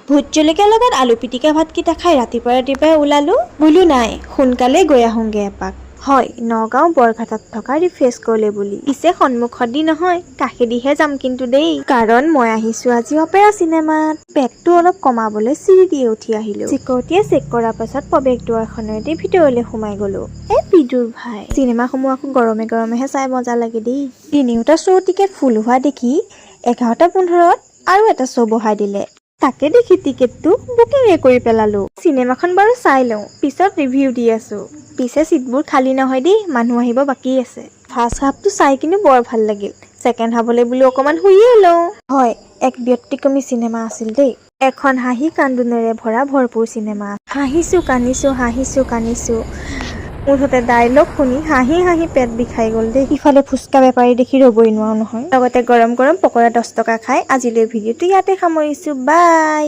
Vote জলকীয়াৰ লগত আলু পিটিকা ভাতকেইটা খাই ৰাতিপুৱাই ওলালো বোলো নাই সোনকালে গৈ আহোঁগে এপাক। হয়, নগাঁও বৰঘাটত থকা ৰিফ্ৰেছ কৰলে বুলি। পিছে সন্মুখত দি নহয়, কাষেদিহে যাম কিন্তু দেই। কাৰণ মই আহিছো আজি অপেৰা চিনেমাত। পেটটো অলপ কমাবলৈ চিৰি দিয়ে উঠি আহিলো। চিকিউৰিটিয়ে চেক কৰাৰ পাছত প্ৰৱেশ দুৱাৰখনেৰে ভিতৰলৈ সোমাই গলো। বিদুৰ ভাই, চিনেমাসমূহ আকৌ গৰমে গৰমেহে চাই মজা লাগে দেই। তিনিওটা শ্ব' টিকেট ফুল হোৱা দেখি 11:15 আৰু এটা শ্ব' বহাই দিলে। তাকে দেখি টিকেটটো বুকিঙে কৰি পেলালো। চিনেমাখন বাৰু চাই লওঁ, পিছত ৰিভিউ দি আছো। পিছে চিটবোৰ খালী নহয় দেই, মানুহ আহিব বাকী আছে। ফাৰ্ষ্ট হাফটো চাই কিন্তু বৰ ভাল লাগিল। ছেকেণ্ড হাফলৈ বোলো অকমান শুইয়ে লওঁ। হয়, এক ব্যতিক্ৰমী চিনেমা আছিল দেই। এখন হাঁহি কান্দোনেৰে ভৰা ভৰপূৰ চিনেমা। হাঁহিছো কান্দিছো মুঠতে ডাইলগ শুনি হাঁহি পেট বিষাই গ'ল দেই। ইফালে ফুচকা বেপাৰী দেখি ৰবই নোৱাৰো নহয়। লগতে গৰম পকৰা 10 টকা খাই আজিলৈ ভিডিঅ'টো ইয়াতে সামৰিছো। বাই।